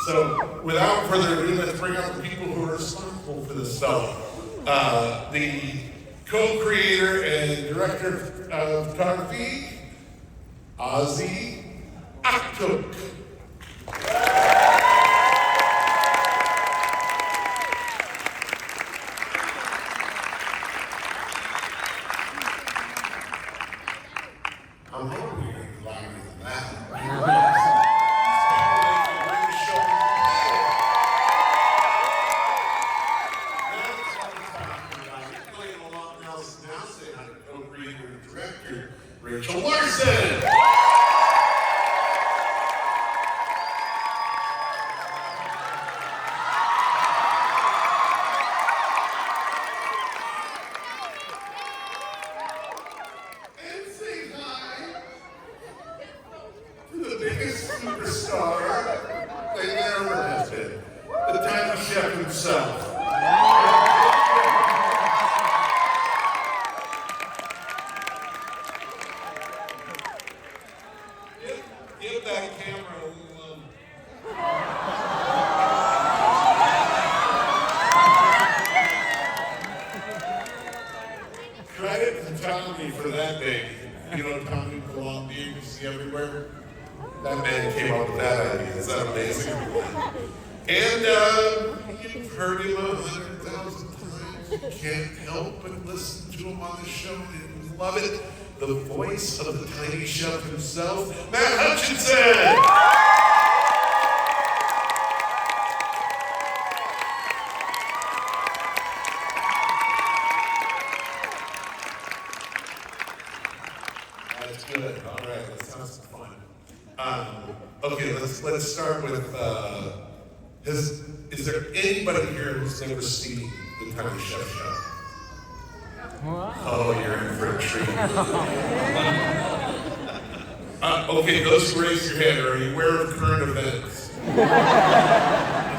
So without further ado, let's bring out the people who are responsible for this film. The co-creator and director of photography, Ozzy Aktuk. I'm hoping you're going to be louder than that. Director Rachel Larson. And say hi to the biggest superstar there ever has been, the tiny chef himself. Give that camera a little credit to Tommy for that baby. You know Tommy Colombi you see everywhere? That man came up with that idea. Is that amazing? And you've heard him 100,000 times. You can't help but listen to him on the show and you love it. The voice of the tiny chef himself, Matt Hutchinson! That's good. All right, let's have some fun. Okay, let's start with is there anybody here who's never seen the Tiny Chef show? Wow. Oh, you're in for a treat. Okay, those who raise your hand, are you aware of current events?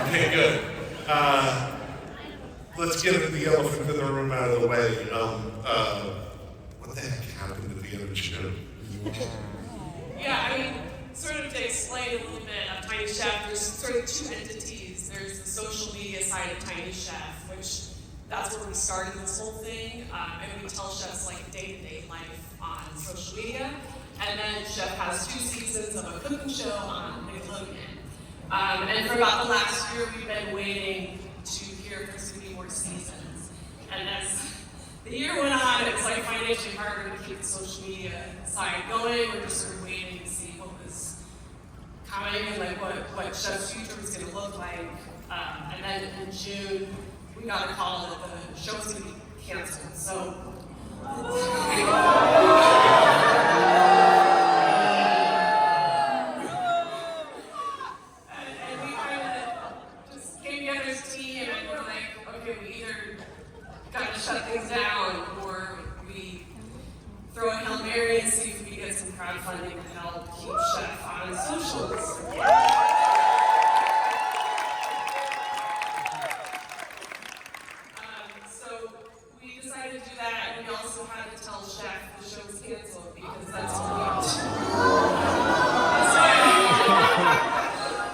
Okay, good. Let's get the elephant in the room out of the way. What the heck happened at the end of June? Yeah, I mean, sort of to explain a little bit of Tiny Chef, there's sort of two entities. There's the social media side of Tiny Chef, which that's where we started this whole thing. And we tell chefs like day-to-day life on social media. And then Chef has 2 seasons of a cooking show on Nickelodeon. And for about the last year, we've been waiting to hear if there's going to be more seasons. And as the year went on, it was like financially harder to keep the social media side going. We're just sort of waiting to see what was coming and like what Chef's future was going to look like. And then in June, we got a call that the show was going to be canceled. So. And we kind of just came together as a team and we're like, okay, we either got to shut things down or we throw a Hail Mary and see if we get some crowdfunding to help keep Chef on socials. So we decided to do that, and we also had to tell Chef the show was canceled because that's what we do.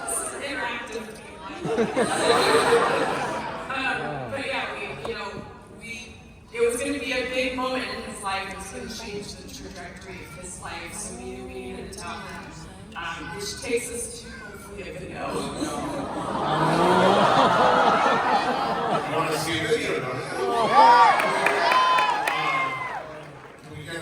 This is interactive between but yeah, it was going to be a big moment in his life. It was going to change the trajectory of his life, so we needed to tell him, which takes us to hopefully a video. You want to see a video, don't you? Can we get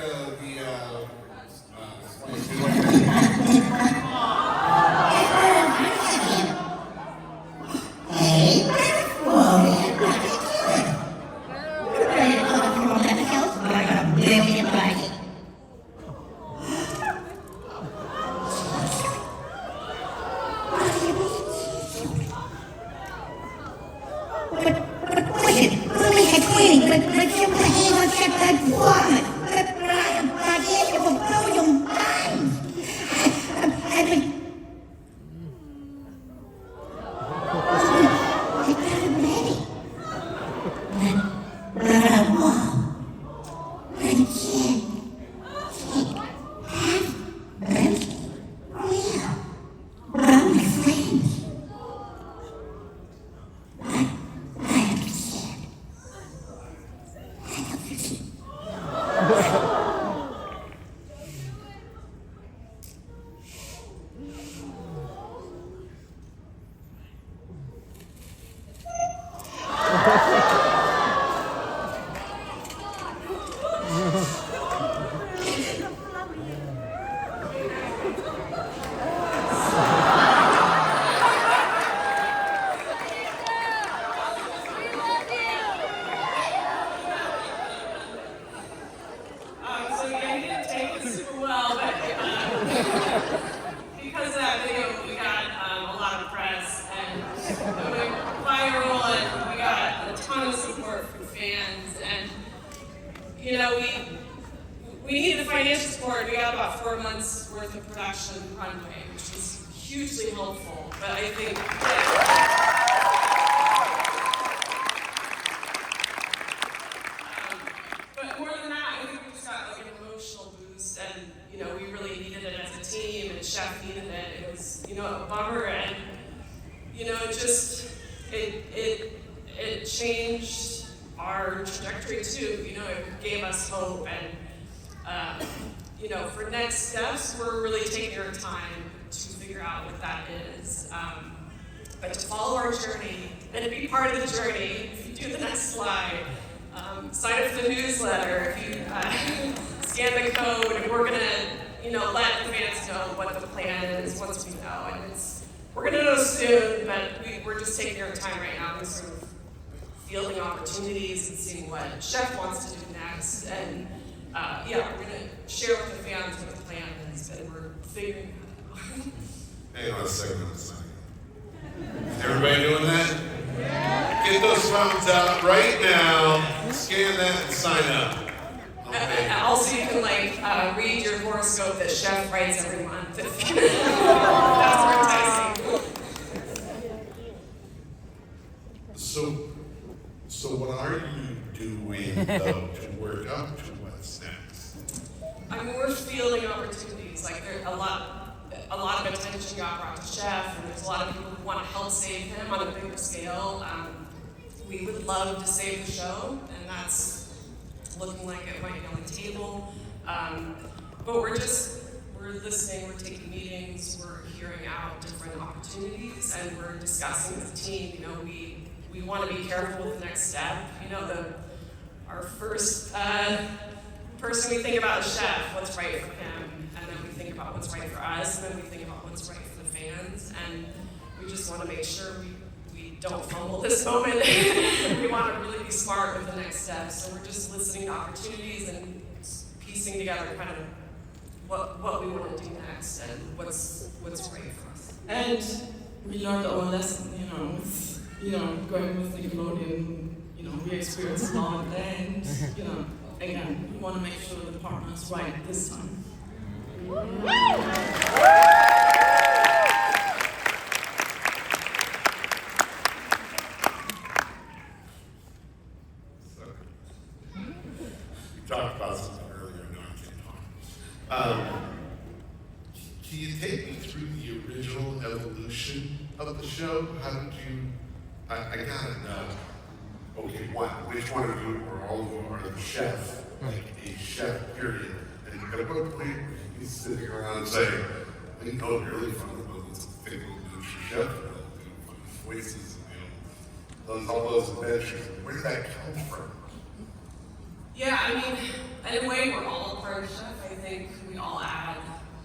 helpful. But I think but more than that, I think we just got like an emotional boost, and we really needed it as a team, and Chef needed it. It was a bummer, and it changed our trajectory too. It gave us hope, and for next steps, we're really taking our time to figure out what that is. But to follow our journey and to be part of the journey, if you do the next slide, sign up for the newsletter, if you scan the code, and we're gonna, let the fans know what the plan is once we know. And we're gonna know soon, but we're just taking our time right now and sort of fielding opportunities and seeing what Chef wants to do next. And we're gonna share with the fans what the plan is, but we're figuring it out. Hang on a second. Everybody doing that? Get those phones out right now, scan that, and sign up. Okay. And also, you can read your horoscope that Chef writes every month. That's enticing. So what are you doing though to work up to what's next? We're fielding opportunities. There's a lot of attention got brought to Chef, and there's a lot of people who want to help save him on a bigger scale. We would love to save the show, and that's looking like it might be on the table. But we're listening, we're taking meetings, we're hearing out different opportunities, and we're discussing with the team. We want to be careful with the next step. Our first person we think about is Chef, what's right for him, and then we think about what's right for us, and then we think about what's right for the fans, and we just want to make sure we don't fumble this moment. We want to really be smart with the next steps, so we're just listening to opportunities and piecing together kind of what we want to do next and what's right for us. And we learned our lesson, going with Nickelodeon, we experienced a lot, and, again, we want to make sure the partner is right this time. We talked about something earlier, no, I can't talk. Can you take me through the original evolution of the show? How did you, I gotta know. Okay, which one of you or all of you are the chef? Like a chef, period. And at what point were you sitting around and saying, I didn't know really from the book, it's a thick little douchey chef, voices, all those adventures. Where did that come from? Yeah, in a way, we're all a part of Chef. I think we all add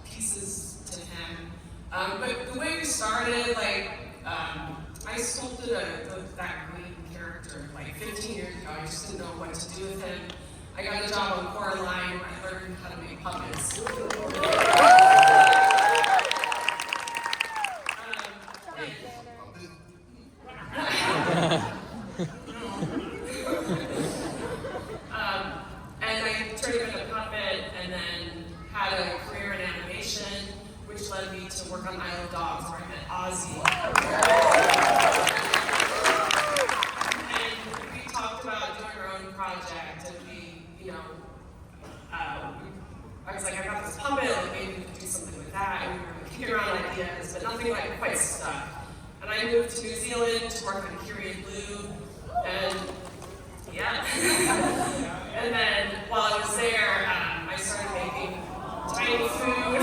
pieces to him. But the way we started, I sculpted that great character 15 years ago. I just didn't know what to do with him. I got a job on Coraline where I learned how to make puppets. And I turned him into a puppet, and then had a career in animation, which led me to work on Isle of Dogs, where I met Ozzy. And we talked about doing our own project, and I was like, I got this puppet, maybe we could do something with that, and we were kicking around ideas, but nothing quite stuck. And I moved to New Zealand to work on Kiri and Blue, and yeah. And then while I was there, I started making tiny food.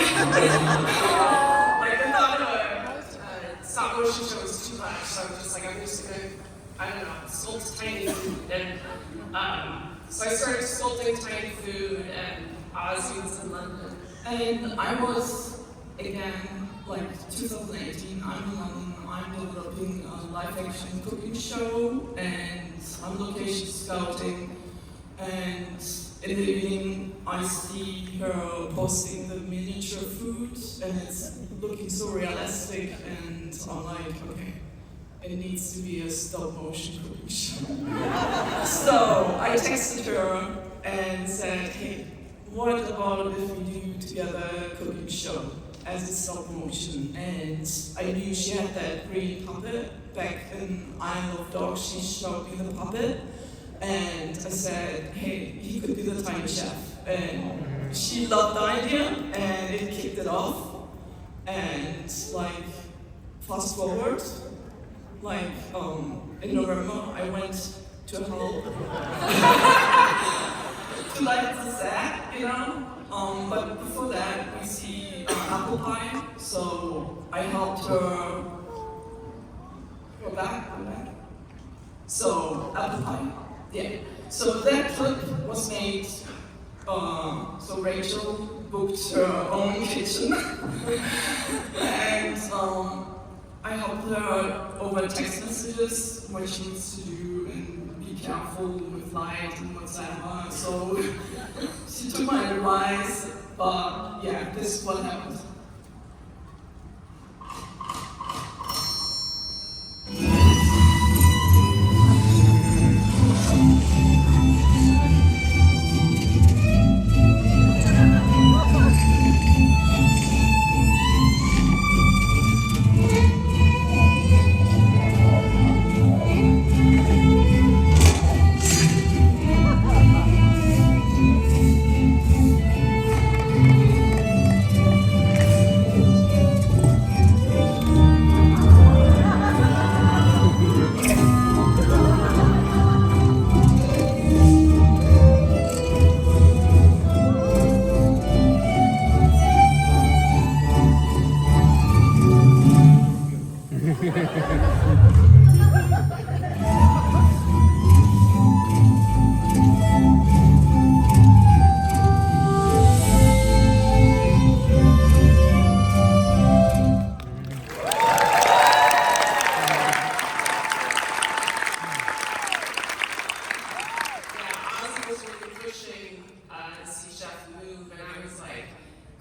The thought of a stop motion show was too much, so I was just I'm just gonna, sculpt tiny food. And so I started sculpting tiny food, and Ozzy was in London. And I was, again, 2018, I'm in London, I'm developing a live-action cooking show, and I'm location scouting, and in the evening I see her posting the miniature food, and it's looking so realistic, and I'm like, okay, it needs to be a stop-motion cooking show. So I texted her and said, hey, what about if we do together a cooking show? as a self-promotion, and I knew she had that green puppet back in Isle of Dogs. She showed me the puppet, and I said, hey, he could be the tiny chef. And she loved the idea, and it kicked it off. And like, fast forward, like in November, I went to help to light the set, you know. But before that, we see apple pie. So I helped her. Go back. So apple pie, yeah. So that clip was made. So Rachel booked her own kitchen, and I helped her over text messages what she needs to do and be careful with light and whatever. So she took my advice, but yeah, this is what happened.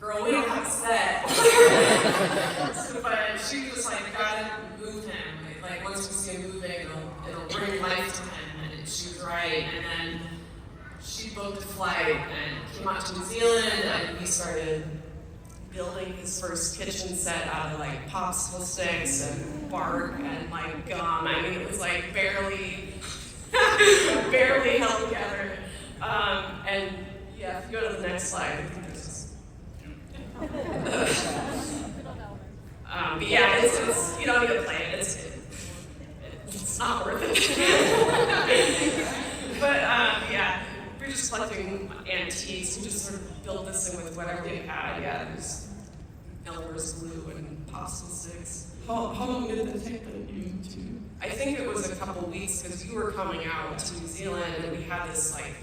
Girl, we don't have a set. So, but she was like, gotta move him. Like once we see him moving, it'll bring life to him. And she was right. And then she booked a flight and came out to New Zealand, and we started building his first kitchen set out of like popsicle sticks and bark and like gum. I mean, it was like barely held together. And yeah, if you go to the next slide, I think there's but yeah, it's you don't need to play it. It's not worth it. But yeah, we're just collecting antiques. We just sort of built this thing with whatever we had. Yeah, there's Elmer's glue and popsicle sticks. How long did it take you to? I think it was a couple weeks because you were coming out to New Zealand, and we had this like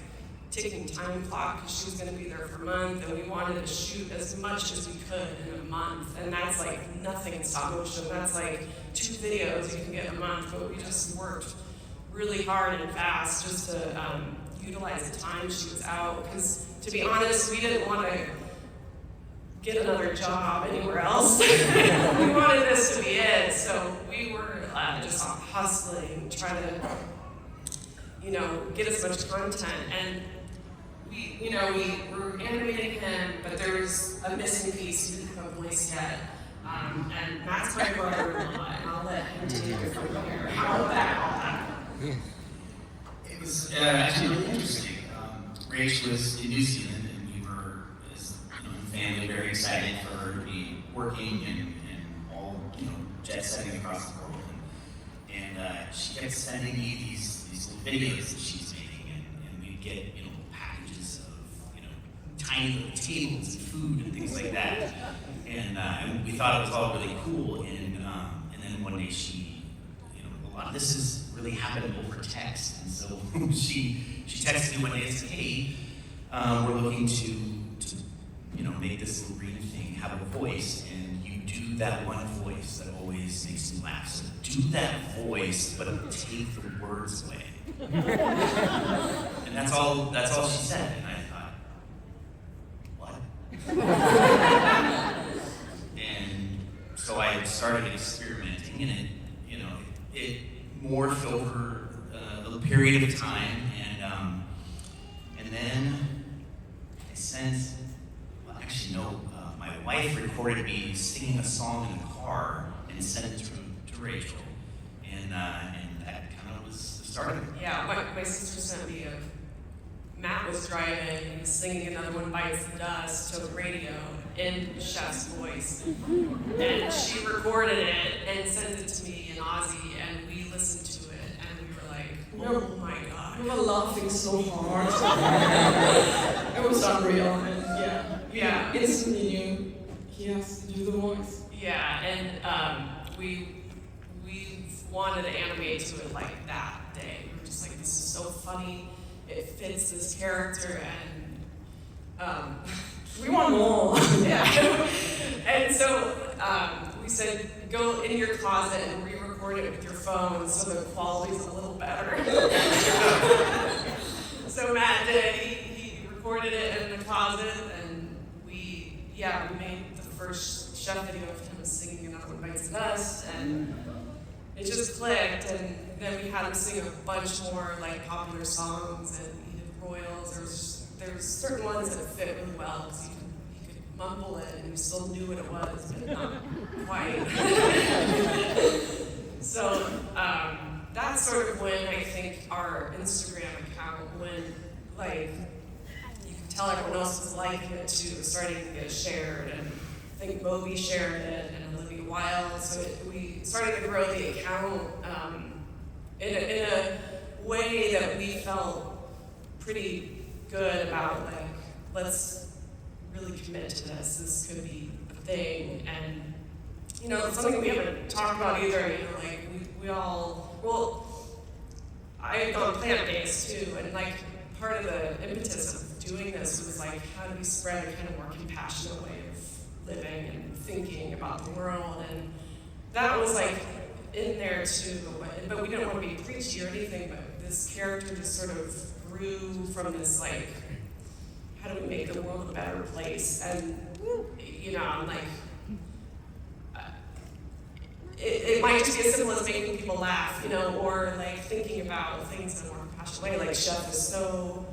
ticking time clock because she was going to be there for a month, and we wanted to shoot as much as we could in a month, and that's like nothing in stop motion. That's like 2 videos you can get in a month, but we just worked really hard and fast just to utilize the time she was out, because to be honest, we didn't want to get another job anywhere else. We wanted this to be it, so we were just hustling, trying to, get as much content. And we were animating him, but there was a missing piece. He didn't have a voice yet. And Matt's my brother-in-law, and I'll let him take it from here. How about that? It was actually really interesting. Rach was in New Zealand, and we were, as family, very excited for her to be working and all jet setting across the world. And she kept sending me these little videos that she's making, and we'd get packages of tiny little tables and food and things like that. And we thought it was all really cool. And then one day she, a lot of this has really happened over text. And so she texted me one day and said, hey, we're looking to make this little green thing have a voice, and you do that one voice that always makes me laugh. So do that voice, but take the words away. And that's all she said. And I thought, what? And so I started experimenting, and it morphed over a period of time, and then I sent, my my wife recorded me singing a song in the car and sent it to Rachel, and that kind of was the start of it. Yeah, my sister sent me Matt was driving and he was singing Another One Bites the Dust to the radio in Chef's voice. And she recorded it and sent it to me in Aussie, and we listened to it and we were like, oh my god. We were laughing so hard. It was unreal, and Yeah. instantly knew he has to do the voice. Yeah, and we wanted to animate to it like that day. We were just like, this is so funny. It fits this character, and We want more. yeah. And so we said, go in your closet and re-record it with your phone so the quality's a little better. So Matt did. He recorded it in the closet, and we made the first chef video of him singing Another One Bites the Dust, and it just clicked. And then we had him sing a bunch more like popular songs, and he did royals. There was certain ones that fit really well because he could mumble it and you still knew what it was, but not quite. So that's sort of when I think our Instagram account, when like you could tell everyone else was liking it too, was starting to get shared, and I think Moby shared it and Olivia Wilde. So we started to grow the account in a way that we felt pretty good about, like, let's really commit to this. This could be a thing. And, you know, it's something we haven't talked about either. You know, like, we all, well, I had gone plant-based too, and like, part of the impetus of doing this was like, how do we spread a kind of more compassionate way of living and thinking about the world? And that was like in there too, but we didn't want to be preachy or anything, but this character just sort of grew from this like, how do we make the world a better place? And, you know, I'm like, it might just be as simple as making people laugh, you know, or like thinking about things in a more compassionate way. Like Chef is so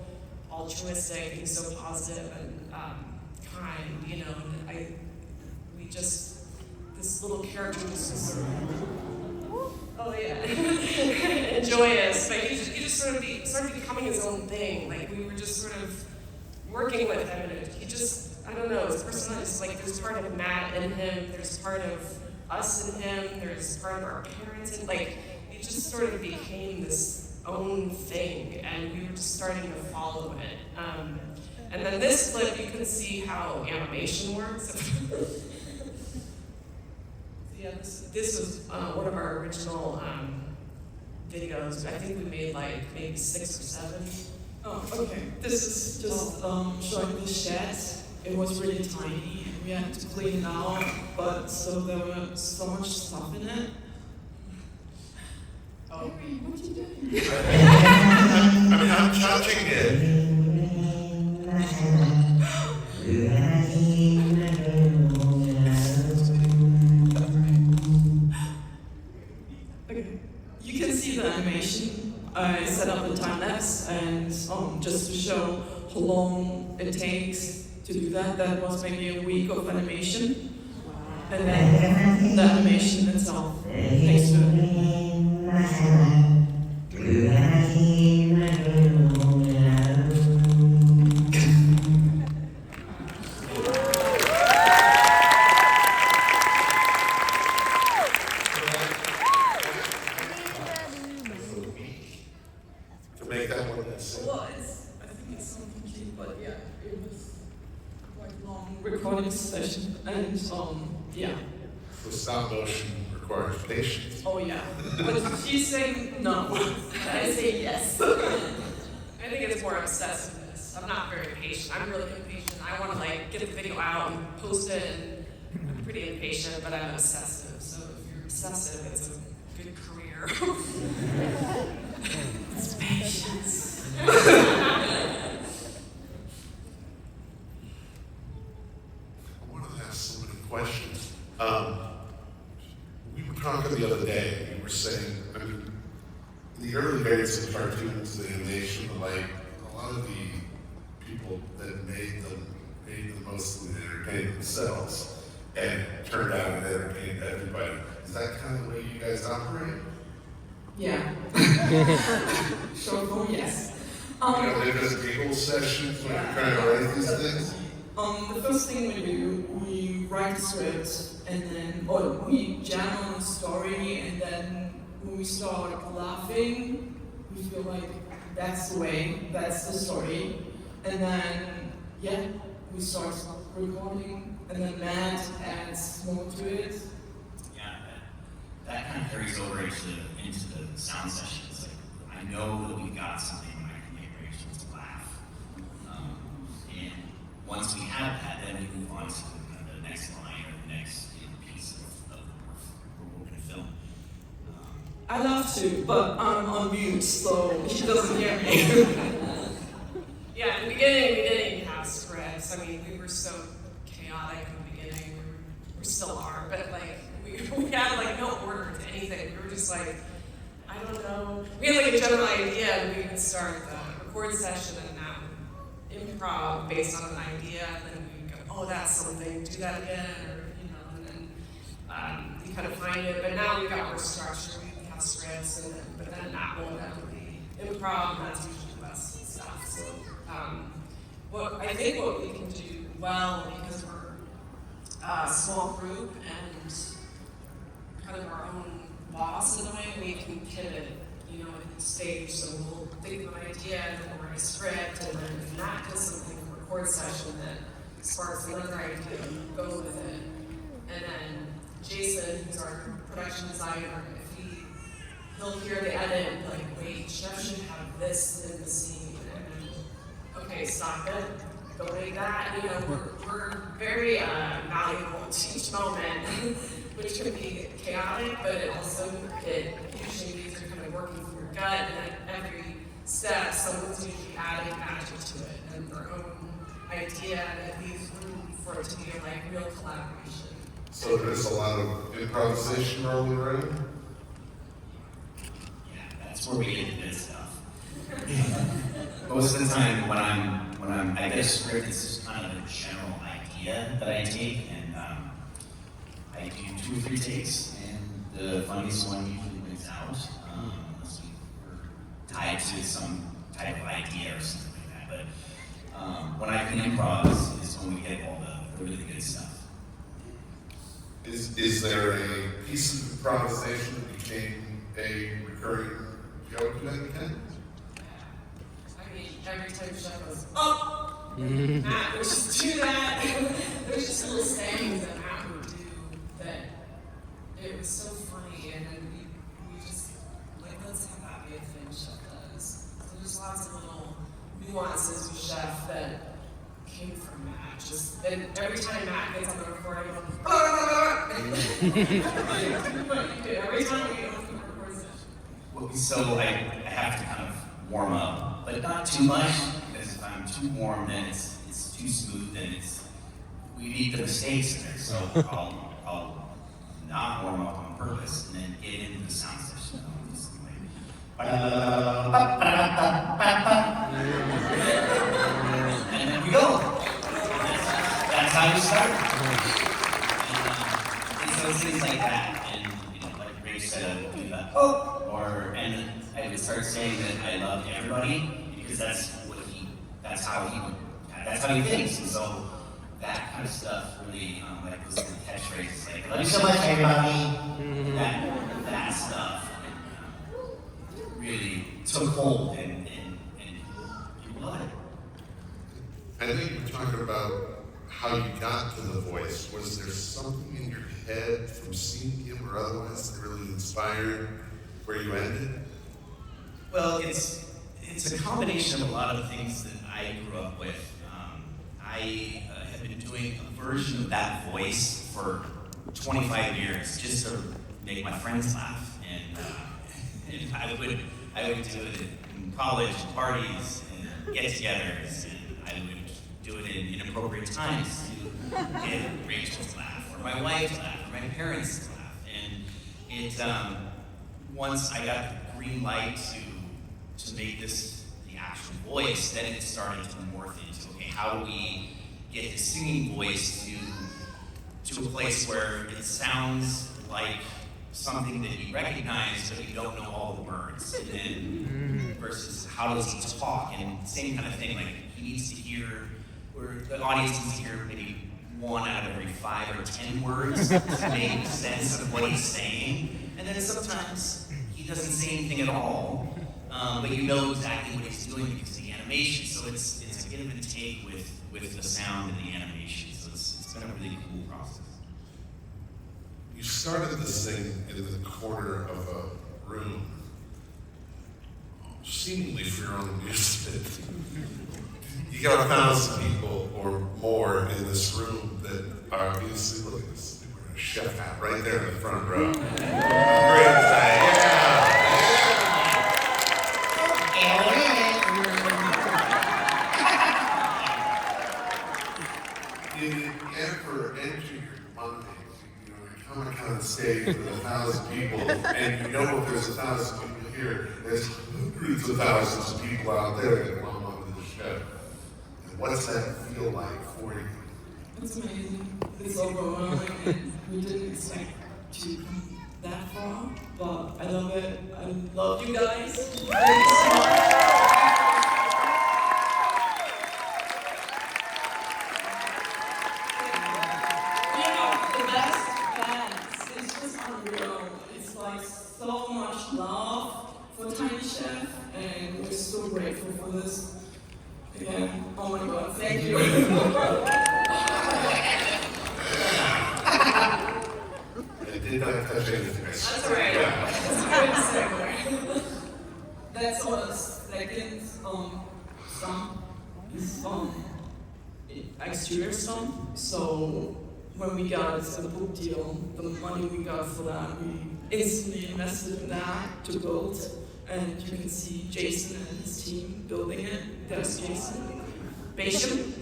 altruistic and so positive and kind, you know, and this little character was just sort of, oh yeah, and joyous, but he just sort of started becoming his own thing. Like we were just sort of working with him, and he just, I don't know, his personality is like, there's part of Matt in him, there's part of us in him, there's part of our parents, and like, he just sort of became this own thing, and we were just starting to follow it. And then this clip, you can see how animation works. Yeah, this was one of our original videos. I think we made like maybe 6 or 7. Oh, okay. This is just showing the shed. It was really tiny, and we had to clean it out, but so there was so much stuff in it. Oh. Harry, what are you doing? I mean, I'm touching it. Okay. You can see the animation. I set up a time lapse, and just to show how long it takes to do that, that was maybe a week of animation. And then the animation itself next to it. To make that one that's Well, I think it's something key, but yeah, it was quite a long recording session, and yeah. the stop motion requires patience. Oh yeah. But she's saying no. I say yes. I think it's more obsessiveness. I'm not very patient. I'm really impatient. I want to like get the video out and post it, and I'm pretty impatient, but I'm obsessive. So if you're obsessive, it's a good career. It's patience. I want to ask so many questions. We were talking the other day, we were saying, I mean, the early days of cartoons, the animation, like a lot of the people that made them made them mostly entertain themselves and turned out and entertained everybody. Is that kind of the way you guys operate? Yeah. Short form, yes. You know, they just giggle sessions when you're trying to write these things? The first thing we do, we write the script, and then, or we jam on the story, and then when we start laughing, we feel like that's the way, that's the story. And then, yeah, we start recording, and then Matt adds more to it. Yeah, that kind of carries over into the sound sessions. Like, I know that we've got something when I can get Rachel to laugh. And once we have that, then we move on to the next line or the next piece of what we're going to film. I love to, but I'm on mute, so she doesn't hear me. Yeah, in the beginning, we didn't even have scripts. I mean, we were so chaotic in the beginning. We still are, but like, we had like no order to anything. We were just like, I don't know. We had like a general idea, and we would start the record session and improv based on an idea, and then we'd go, oh, that's something, do that again, or, you know, and then you kind of find it. But now we've got more structure, we have scripts, and then, but then that will definitely improv, and that's usually the best stuff. So, I think what we can do well, because we're a small group and kind of our own boss in a way, we can pivot, you know, at the stage. So we'll think of an idea, and then we'll write a script, and then if Matt does something in a record session that sparks another idea, and go with it. And then Jason, who's our production designer, if he'll hear the edit and be like, wait, Jeff should have this in the scene. And then, okay, stop it. Go like that. You know, we're very malleable to each moment, which can be chaotic, but it usually means you're kind of working from your gut, and at every step, someone's usually adding magic to it and their own idea, and it leaves room for it to be like real collaboration. So there's a lot of improvisation rolling around? Yeah, that's where we get into this stuff. Most of the time when I'm I get a script, it's just kind of a general idea that I take, and I do 2 or 3 takes, and the funniest one usually wins out, unless we're tied to some type of idea or something like that. But when I can improv is when we get all the really good stuff. Is there a piece of improvisation that became a recurring joke that Ken? I mean, every time Jeff goes, oh! Matt, let's just do that. There's just little sayings that Matt would do that it was so funny, and then we just, like, let's have that be a thing Chef does. So there's lots of little nuances with Chef that came from Matt. Just, and every time Matt gets on the recording, I'm like, oh! Every time we get on the recording session. So I have to kind of warm up, but not too much, because if I'm too warm, then it's too smooth, then we need the mistakes in there. So I'll not warm up on purpose, and then get into the sound session. Just like, and then we go. That's how you start. And so it's things like that, and you know, like Ray said, do that. And I would start saying that I love everybody, because that's how he thinks. And so that kind of stuff really, like those catchphrases, like love you so much, everybody. That stuff really took hold, and people love it. I know you were talking about how you got to the voice. Was there something in your head from seeing him or otherwise that really inspired where you ended? Well, it's a combination of a lot of things that I grew up with. I have been doing a version of that voice for 25 years, just to make my friends laugh, and I would do it in college parties and get-togethers, and I would do it in inappropriate times to get Rachel's laugh, or my wife's laugh, or my parents' laugh, and it. Once I got the green light to make this the actual voice, then it started to morph into, okay, how do we get his singing voice to a place where it sounds like something that you recognize, but you don't know all the words. And then versus how does he talk, and same kind of thing. Like he needs to hear, or the audience needs to hear maybe 1 out of every 5 or 10 words to make sense of what he's saying. And then sometimes he doesn't say anything at all, but you know exactly what he's doing because of the animation. So it's a give and take with the sound and the animation. So it's been a really cool process. You started this thing in the corner of a room, seemingly for your own amusement. You got 1,000 people or more in this room that are obviously, look at this, we're a chef hat right there in the front row. Great thing, and for entry Monday, you know, you come on stage with 1,000 people, and you know if there's 1,000 people here, there's hundreds of thousands of people out there that come onto the show. And what's that feel like for you? It's amazing. It's overwhelming, and we didn't expect to come that far, but I love it. I love you guys. Thanks so much. The best fans, it's just unreal. It's like so much love for Tiny Chef, and we're so grateful for this. Again, oh my God, thank you. I did not touch anything. That's all right. Yeah. That's a good segue. That's our second song. Is exterior song. So when we got the book deal, the money we got for that, we instantly invested in that to build. And you can see Jason and his team building it. There's Jason. Basham.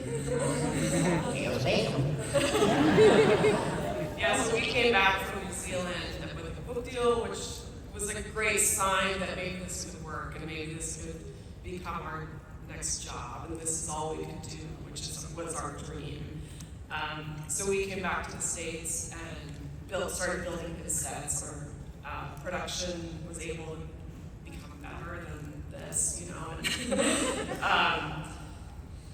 Yeah, so we came back from New Zealand with a book deal, which was a great sign that maybe this could work and maybe this could become our next job, and this is all we could do, which was our dream. So we came back to the States and started building his sets. Our production was able to become better than this, you know. And,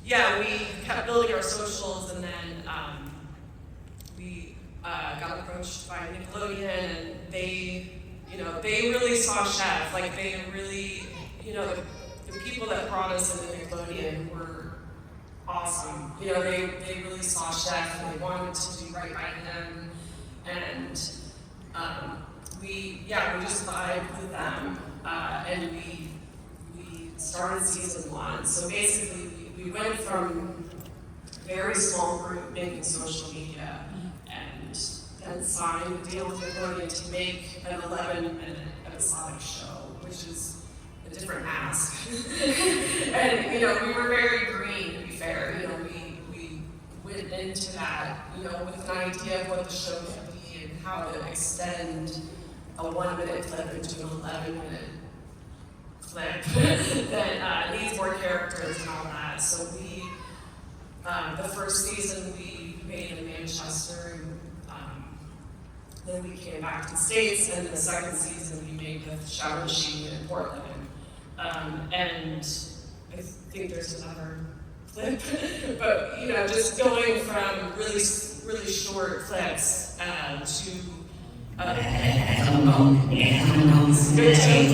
yeah, we kept building our socials, and then we got approached by Nickelodeon, and they really saw Chef. Like, they really, you know, the people that brought us into Nickelodeon were awesome. You know, they really saw Chef, and they wanted to do right by him, and we just vibed with them, and we started season 1. So basically, we went from a very small group making social media, and then signed a deal with Nickelodeon to make an 11-minute episodic show, which is a different ask. And, you know, we were very green, to be fair. You know, we went into that, you know, with an idea of what the show could be and how to extend a 1-minute clip into an 11-minute clip that needs more characters and all that. So we, the first season we made in Manchester, and then we came back to the States, and the second season we made the Shadow Machine in Portland. And I think there's another clip, but you know, just going from really short clips to good take.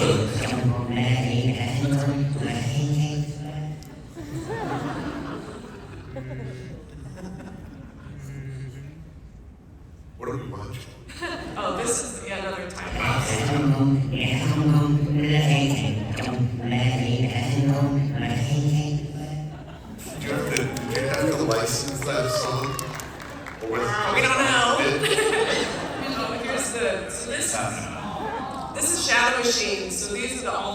What are we watching? Oh, this is another time lapse. Did you have to license that song? Or was We don't know. it- Here's this is Shadow Machine. So these are all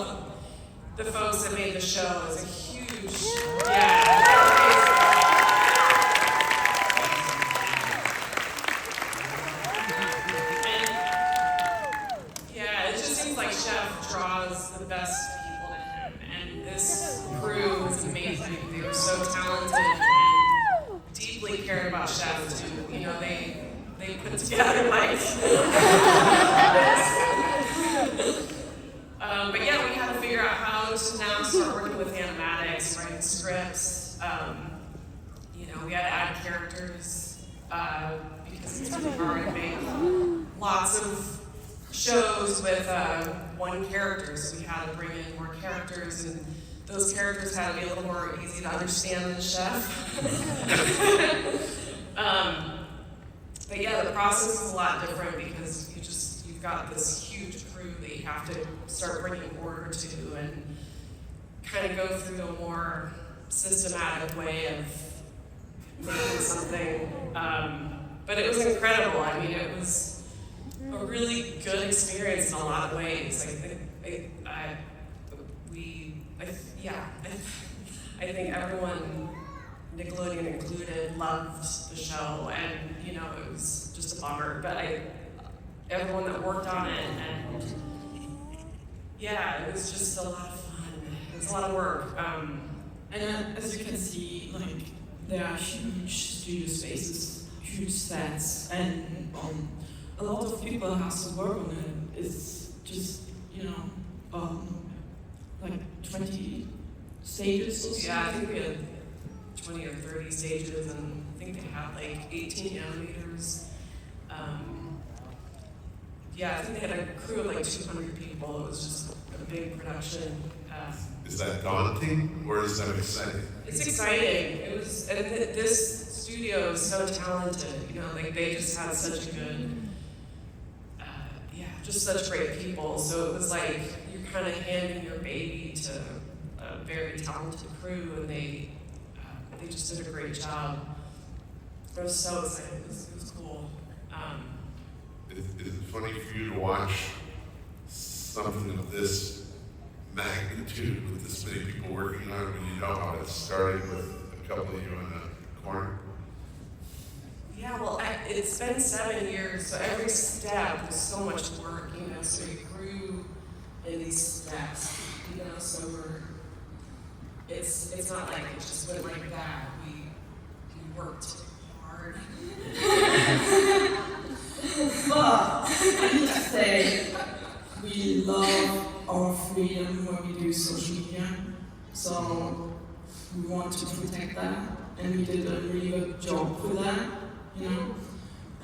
the folks that made the show. It's a huge, it just seems like Chef draws the best people to him, and this crew is amazing. They were so talented and deeply deeply cared about chefs too. You know, they put together like this. But yeah, we had to figure out how to now start working with animatics, writing scripts. You know, we had to add characters because it's really hard to make lots of shows with one character, so we had to bring in more characters, and those characters had to be a little more easy to understand than the chef. But yeah, the process is a lot different because you've got this huge crew that you have to start bringing order to and kind of go through a more systematic way of making something. But it was incredible. I mean, it was a really good experience in a lot of ways. I think everyone, Nickelodeon included, loved the show, and you know, it was just a bummer. But everyone that worked on it, and yeah, it was just a lot of fun. It was a lot of work. And as you can see, like, there are huge studio spaces, huge sets, and a lot of people have to work on it. It's just, you know, like 20 stages or so. Yeah, I think we had 20 or 30 stages, and I think they had like 18 animators. Yeah, I think they had a crew of like 200 people. It was just a big production. Is that daunting or is that exciting? It's exciting. It was, and this studio is so talented. You know, like they just had such a good, just such great people. So it was like you're kind of handing your baby to a very talented crew, and they just did a great job. I was so excited. It was cool. Is it funny for you to watch something of this magnitude with this many people working on it when you know how it started with a couple of you in the corner? Yeah, well, it's been 7 years, so every step was so much work, you know, so we grew in these steps, you know, so it's not like it just went like that. We worked hard. But I need to say, we love our freedom when we do social media, so we want to protect that, and we did a really good job with that, you know.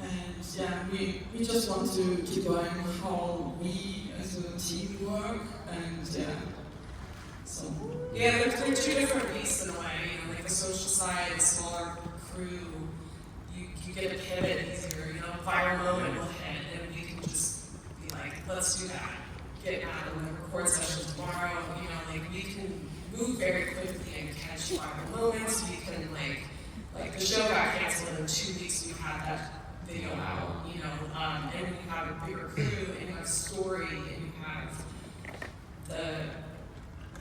And yeah, we just want to keep going how we as a team work, and yeah. So Yeah, they're two different beasts in a way, you know, like the social side, the smaller crew, you get a pivot easier, you know, viral moment will hit, and you can just be like, let's do that. Get out of the record session tomorrow, you know, like we can move very quickly and catch viral moments. We can like the show got canceled in 2 weeks. We had that video out, you know, and when you have a bigger crew and you have story and you have the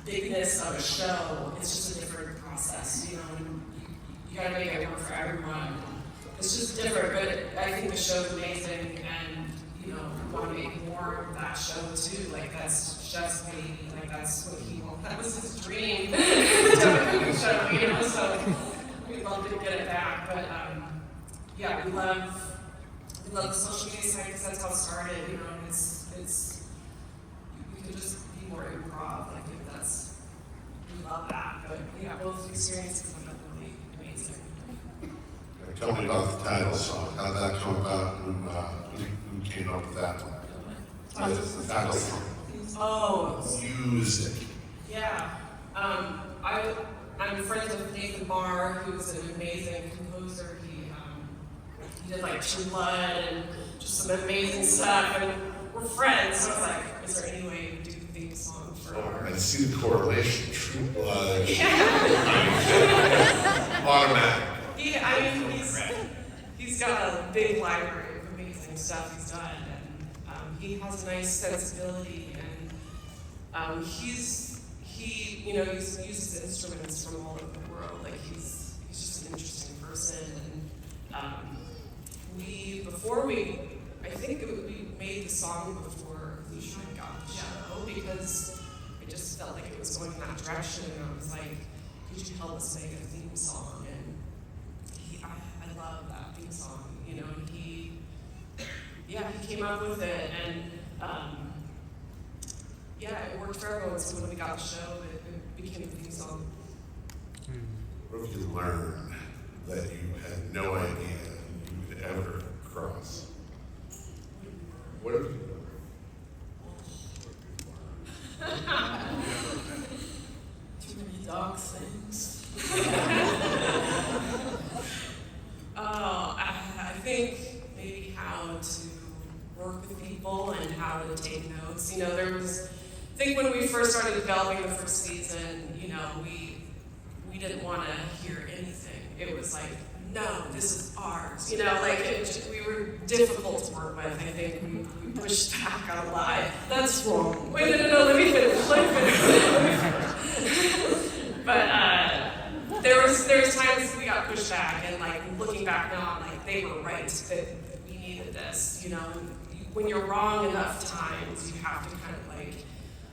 bigness of a show, it's just a different process, you know. And you gotta make it work for everyone. It's just different, but I think the show's amazing, and you know, we want to make more of that show too. Like that's Chef's baby. Like that's what he wanted. That was his dream. To have a cooking show, you know. So we'd love to get it back. But yeah, we love the social media side because that's how it started. You know, and it's we could just be more improv. Like if that's we love that. But yeah, both experiences have been really amazing. Tell me about the title song. How'd that come about? Who came up with that one? The title song. Oh, Music. yeah. I'm friends with Nathan Barr, who's an amazing composer. He did like True Blood and just some amazing stuff. And we're friends, so I was like, is there any way to do the theme song for Oh, our... I see the correlation. True Blood. Yeah. Automatic. He's got a big library of amazing stuff he's done, and he has a nice sensibility, and he uses instruments from all over the world. Like he's just an interesting person, and I think we made the song before Lucia got the show because I just felt like it was going in that direction, and I was like, could you help us make a theme song? And love that theme song, you know, and he came up with it, and it worked for everyone, so when we got the show, it became the theme song. What if you learned that you had no idea you could ever cross? What if you Too many dark things. I think maybe how to work with people and how to take notes. You know, I think when we first started developing the first season, you know, we didn't want to hear anything. It was like, no, this is ours. You know, like we were difficult to work with. I think we pushed back on a lot. That's wrong. Wait, no, let me finish. But there was times we got pushed back, and like looking back now, like they were right that we needed this. You know, and when you're wrong enough times, you have to kind of like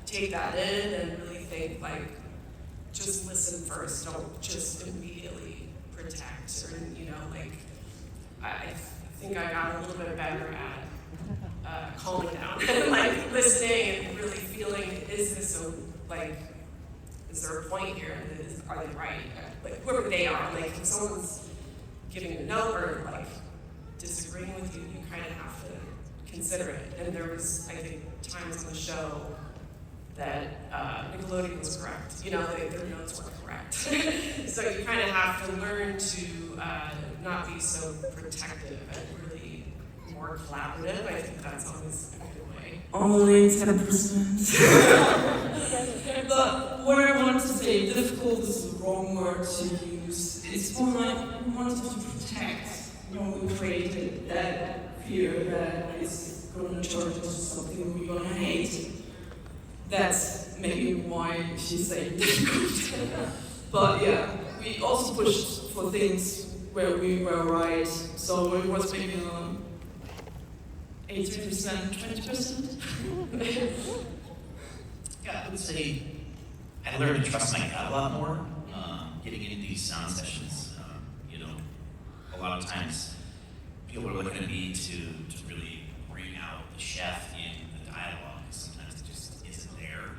take that in and really think like, just listen first. Don't just immediately protect, or you know, like I think I got a little bit better at calming down and like listening and really feeling, is there a point here? Are they right? Like whoever they are, like if someone's giving you a note or like disagreeing with you, you kind of have to consider it. And there was, I think, times on the show that Nickelodeon was correct. You know, their notes weren't correct. So you kind of have to learn to not be so protective and really more collaborative. I think that's always a good way. Only 10%. But what I wanted to say, difficult is the wrong word to use. It's more like we wanted to protect, you know, we created that fear that is going to turn into something we're going to hate. That's maybe why she's saying difficult. But yeah, we also pushed for things where we were right. So it was maybe 80%, 20%. Yeah, I would say I learned to trust my gut a lot more. Getting into these sound sessions, you know, a lot of times people are looking at me to really bring out the chef in the dialogue. Sometimes it just isn't there,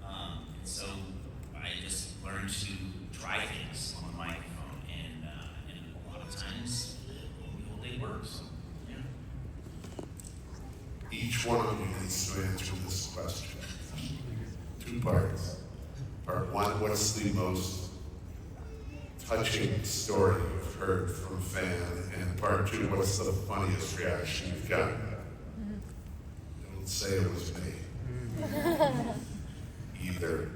and so I just learned to try things on the microphone, and a lot of times they work. So yeah. Each one of you needs to answer this question. 2 parts. Part 1, what's the most touching story you've heard from a fan? And part 2, what's the funniest reaction you've gotten? Don't say it was me. Either.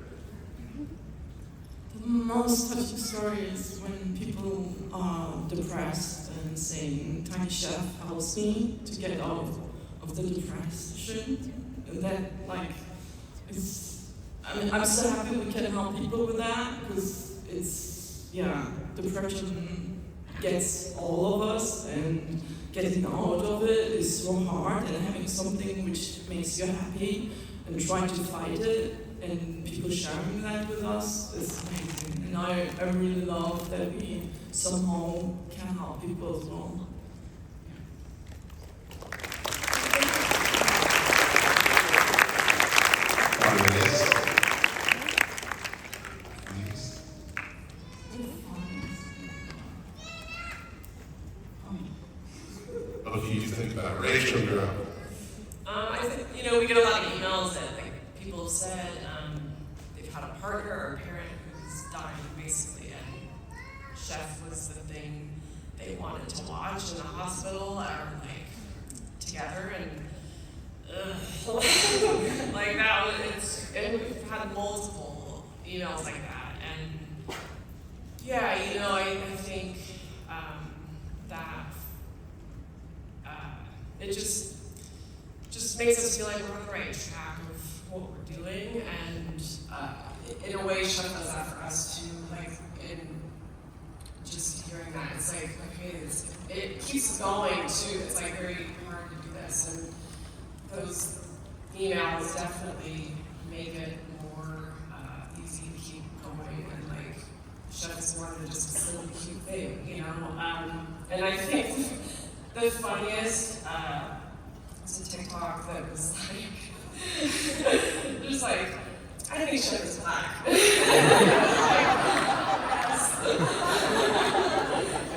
The most touching story is when people are depressed and saying, Tiny Chef helps me to get out of the depression. And that, like, I'm so happy we can help people with that, because it's, depression gets all of us, and getting out of it is so hard, and having something which makes you happy and trying to fight it, and people sharing that with us is amazing. And I really love that we somehow can help people as well. What do you think about Rachel? You're up. I think, you know, we get a lot of emails that like people have said they've had a partner or a parent who's dying basically, and Chef was the thing they wanted to watch in the hospital or like together, and like that was and we've had multiple emails like that, and yeah, you know, I think that it just makes us feel like we're on the right track of what we're doing, and in a way, Chef does that for us too. Like, in just hearing that, it's like, okay, it keeps us going too. It's like very hard to do this, and those emails definitely make it more easy to keep going. And like, Chef is more than just a silly, cute thing, you know. And I think the funniest was a TikTok that was like, it was like, I think Chef is black. It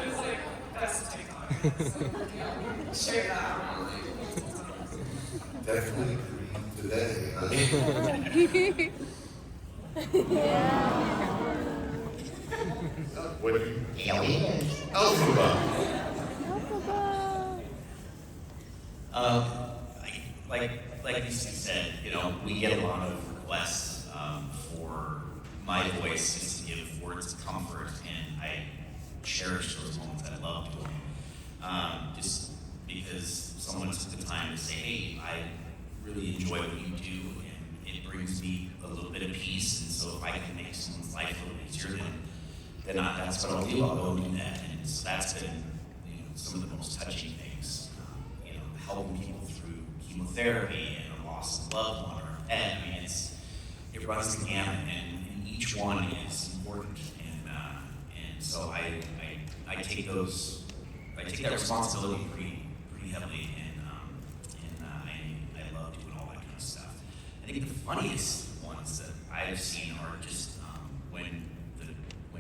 was like, that's a TikTok. So, share that around. Definitely green today. Huh? What do you? Alphabet. Like you said, you know, we get a lot of requests for my voice just to give words of comfort, and I cherish those moments. I love doing them. Just because someone took the time to say, hey, I really enjoy what you do, and it brings me a little bit of peace, and so if I can make someone's life a little easier, then that's what I'll do. I'll go do that. And so that's been, you know, some of the most touching things. You know, helping people through chemotherapy and a loss of a loved one or a pet. I mean, it runs the gamut, and each one is important. And so I take that responsibility pretty heavily, and I love doing all that kind of stuff. I think the funniest ones that I've seen are just when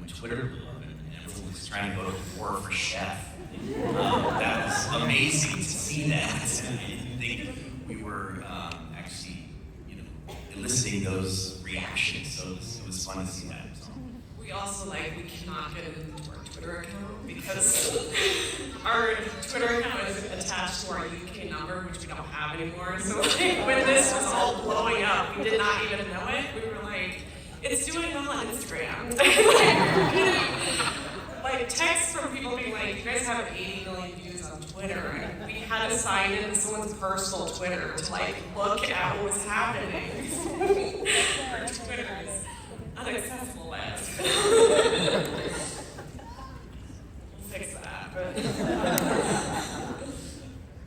Twitter blew up and everyone was trying to go to war for Chef. That was amazing to see that. And I didn't think we were actually, you know, eliciting those reactions. So it was fun to see that. So. We also we cannot get it into our Twitter account because our Twitter account is attached to our UK number, which we don't have anymore. So when this was all blowing up, we did not even know it. We were like, it's doing well on Instagram. Like texts from people being like, you guys have 80 million views on Twitter. And we had to sign into someone's personal Twitter to look at what was happening. Our Twitter is unaccessible as. We'll fix that. But.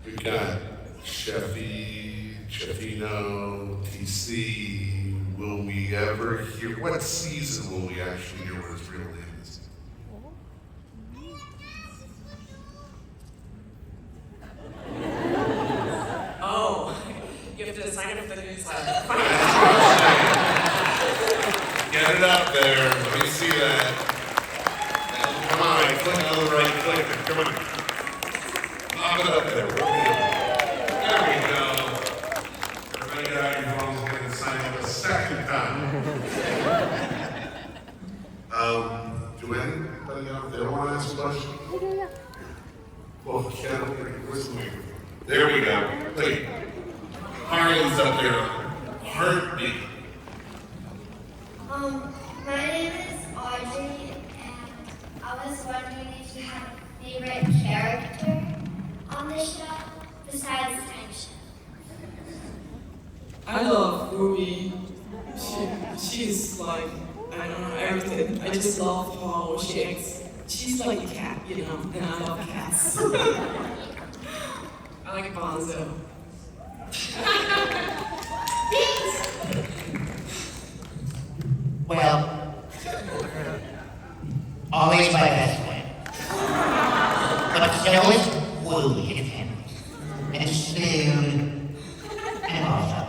We got Chefy, Chefino, TC. Will we ever hear, what season will we actually hear what his real name is? Oh, you have to sign up for the newsletter. Get it up there, let me see that. Come on, click on the right clicker, come on. Pop it up there, there we go. Everybody get out your phones and get to sign up a second time. Do anybody out there want to ask a question? Well, there we go. Wait. Harlan's up there. Heartbeat. My name is Audrey, and I was wondering if you had a favorite character on the show besides Tiny Chef. I love Ruby. She's like, I don't know, everything. I just love how she acts. She's like a cat, you know, and I love cats. I like Bonzo. Well, always my best friend. But so is Wooly and Henry, and Spoon, and Martha.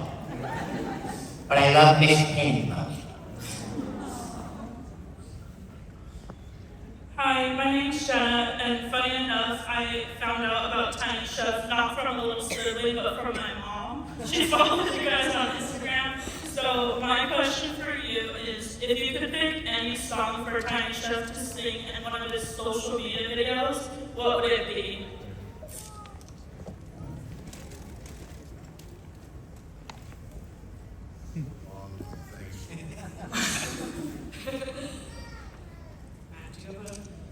But I love Miss Penny most. Hi, my name's Jenna, and funny enough, I found out about Tiny Chef not from a little sibling, but from my mom. She followed you guys on Instagram. So my question for you is, if you could pick any song for Tiny Chef to sing in one of his social media videos, what would it be?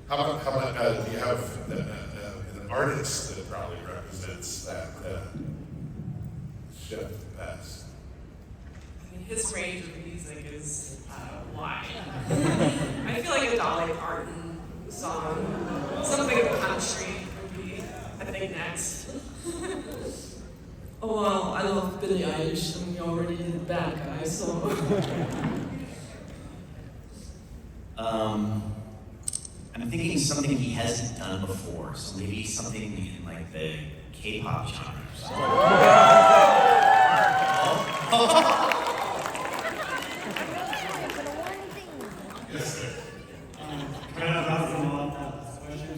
How about do you have an artist that probably represents that chef best? I mean, his range of music is wide. I feel like a Dolly Parton song, something country would be, I think, next. Oh well, I love Billie Eilish, and we already did Bad Guy, so. I'm thinking something he hasn't done before, so maybe something in like the K-pop genre. Yes, sir. Kind of bouncing off that question.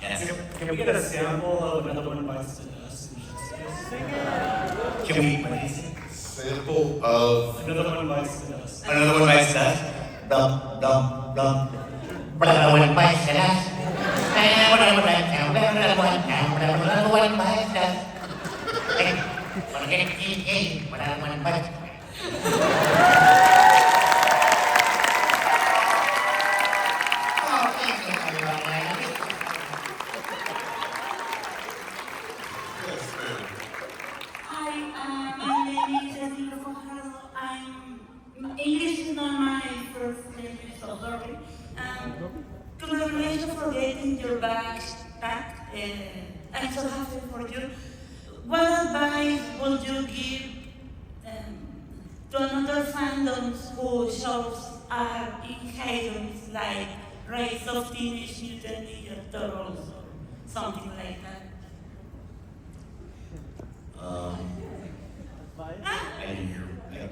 Yes. Can we get a sample of Another One Bites the Dust? Can we? What is it? Sample of. Another One Bites the Dust. Another one bites the dust. Dum, dum, dum. Another one bites the dust. Another one bites the dust. Another one bites the dust. Wanna get it? Another one bites the dust. Oh, thank you, everyone. Yes, ma'am. Hi, my name is Adina Fajardo. English is not my first language, so sorry. Congratulations for getting your backpack. I'm so happy for you. What advice would you give to another fandoms who shows are in chaos, like Rise of Teenage Mutant Ninja Turtles or something like that?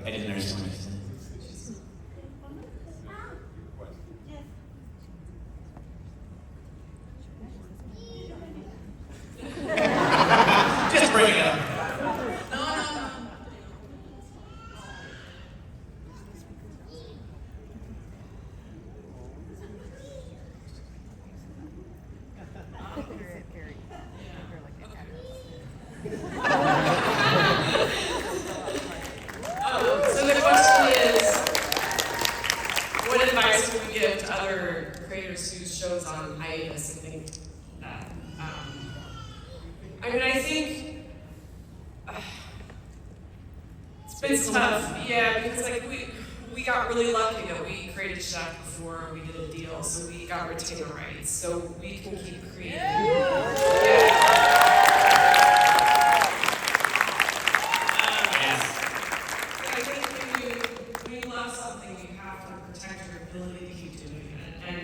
I didn't understand what you said. Just bring it up. So the question is, what advice would we give to other creators whose shows on hiatus? I think that, I think it's been tough, yeah, because like we got really lucky that we created Chef before we did a deal, so we got retainer rights, so we can keep creating. Yeah. I think when you love something, you have to protect your ability to keep doing it. And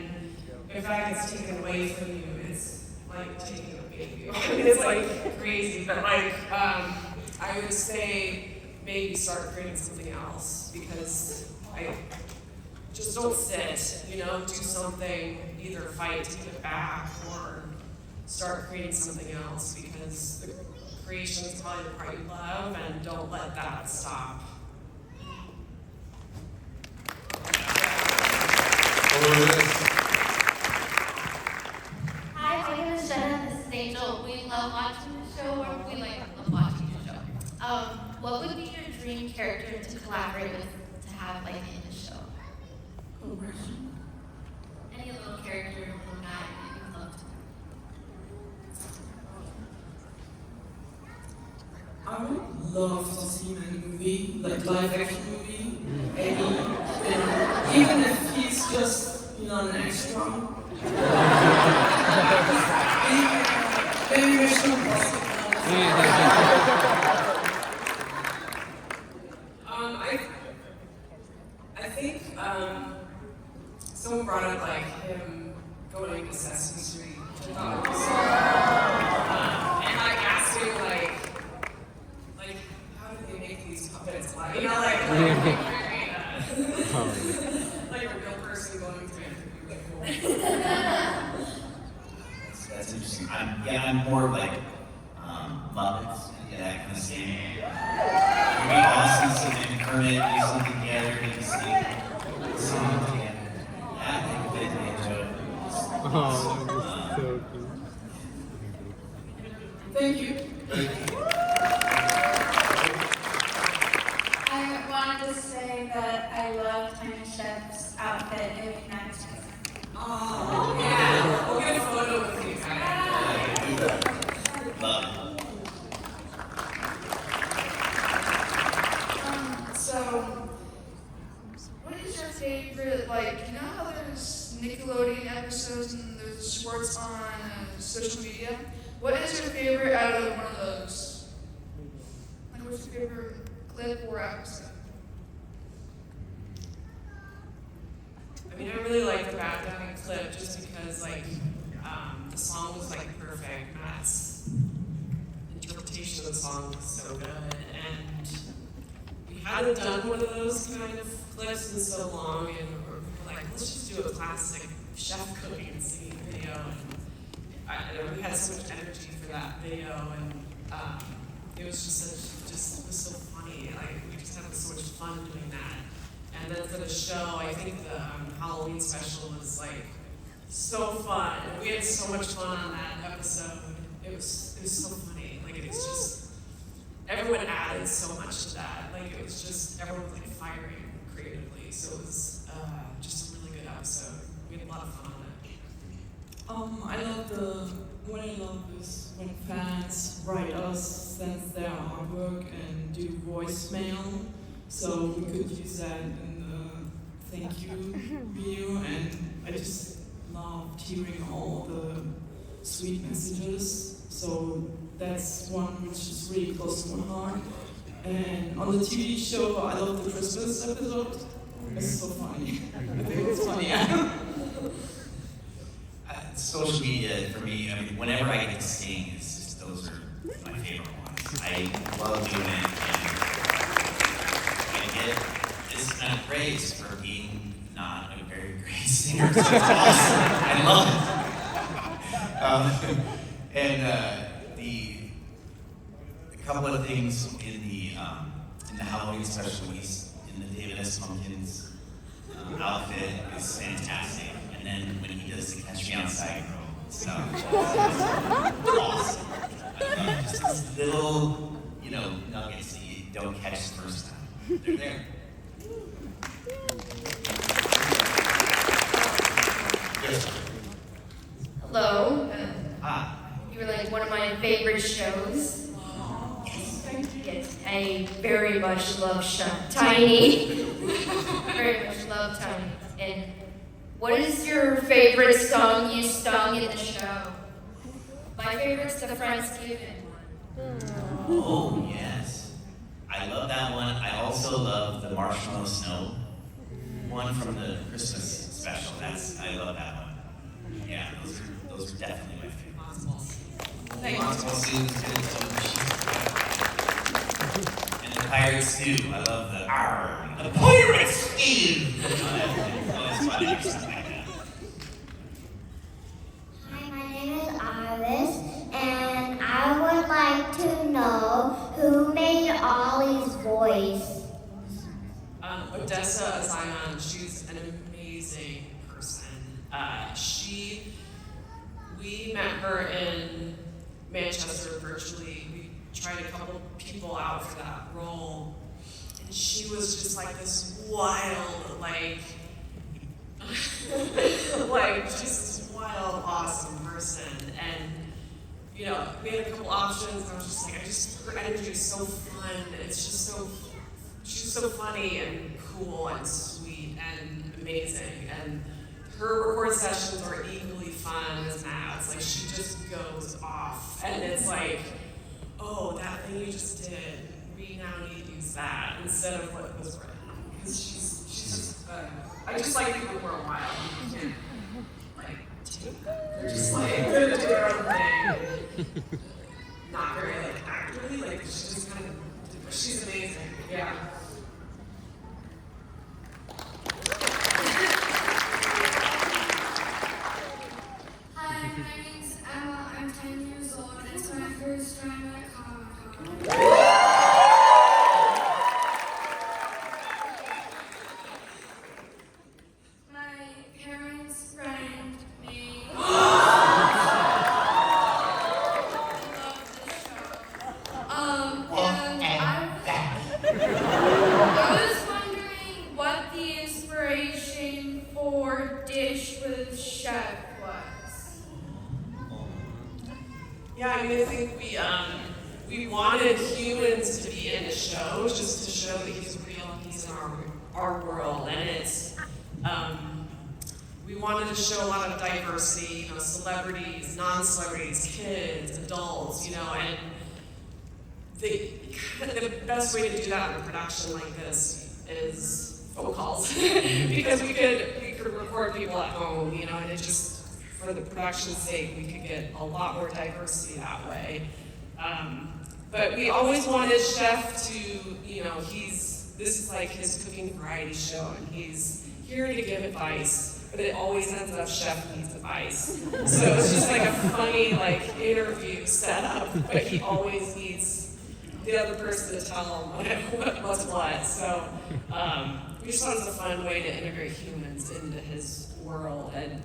if that gets taken away from you, it's like taking a baby. I mean, it's like crazy, but like, I would say maybe start creating something else, because I just don't sit, do something, either fight to get it back or start creating something else, because the creation is probably the part you love, and don't let that stop. Hi, my name is Jenna. This is Angel. We love watching the show, or we love watching the show. What would be your dream character to collaborate with, to have like in the show? Any little character, little guy that you would love to. I would love to see him in a movie, like live action movie. And even if he's just, an extra. Maybe Mission Impossible. I think someone brought up like him going to Sesame Street. I thought it was and like asking like how do they make these puppets like like a real person going through it would be really cool. That's interesting. I'm more like Muppets, that kind of thing. It'd be awesome to see them and Kermit do something together and sing a song together. Yeah, I think they'd enjoy it. So cute. Thank you. I wanted to say that I love Tiny Chef's outfit. It was nice. Oh yeah, we'll get a photo with you guys. Love it. So, what is your favorite, how there's Nickelodeon episodes and there's shorts on social media? What is your favorite out of one of those? Like, what's your favorite clip or episode? I mean, I really like the Bad Guy clip just because the song was perfect. Matt's interpretation of the song was so good, and we hadn't done one of those kind of clips in so long, and we're like, let's just do a classic chef cooking and singing video. And we had so much energy for that video, and it was just was so funny. We just had so much fun doing that. And then for the show, I think the Halloween special was so fun. We had so much fun on that episode. It was so funny. It's just everyone added so much to that. It was just everyone was firing creatively. So it was just a really good episode. We had a lot of fun on it. What I love is when fans write us, send their artwork, and do voicemail. So we could use that in the thank you video, and I just loved hearing all the sweet messages. So that's one which is really close to my heart. And on the TV show, I love the Christmas episode. It's so funny. I think it's funny. Social media for me, whenever I get to sing, those are my favorite ones. I love doing it, and I get this kind of praise for being not a very great singer. So it's awesome. I love it. A couple of things in the Halloween special, he's in the David S. Pumpkins outfit is fantastic. And then when he does the Catch Me Outside stuff, it's awesome. Just little, nuggets that you don't catch the first time. They're there. Hello. Hi. You were one of my favorite shows. Yes, I very much love Tiny. Very much love Tiny. And what is your favorite song you sung in the show? My favorite's the Friendsgiving one. Oh, yes. I love that one. I also love the Marshmallow Snow one from the Christmas special. I love that one. Yeah, those are definitely my favorite. Monstable Sue's good too. And the Pirate Stew. I love the Pirate Stew. That's funny. Hi, my name is Iris, and I would like to know who made Ollie's voice. Odessa Zion, she's an amazing person. We met her in Manchester virtually. We tried a couple people out for that role, and she was just this wild, just this wild, awesome person. And we had a couple options, and I was just her energy is so fun. It's just she's so funny and cool and sweet and amazing. And her record sessions are equally fun as Matt's. She just goes off, and it's oh, that thing you just did, we now need to use that instead of what was written. Because she's just, I just like people who are wild. You can't, take that. They're just they're do their own thing. Not very, actively, she's just kind of, she's amazing, yeah. Hi, my name's Emma. I'm 10 years old, and it's my first time at Comic-Con. My parents framed me. I was wondering what the inspiration for Dish with Chef was. Yeah, I think we wanted humans to be in the show just to show that he's real and he's in our world, and it's we wanted to show a lot of diversity, celebrities, non-celebrities, kids, adults, and the best way to do that in a production like this is phone calls because we could could record people at home, you know, and it just, for the production's sake, we could get a lot more diversity that way. But we always wanted Chef to, you know, this is like his cooking variety show, and he's here to give advice, but it always ends up Chef needs advice. So it's just like a funny, like, interview setup, but he always needs the other person to tell him what's what. So we just thought it was a fun way to integrate humans into his world, and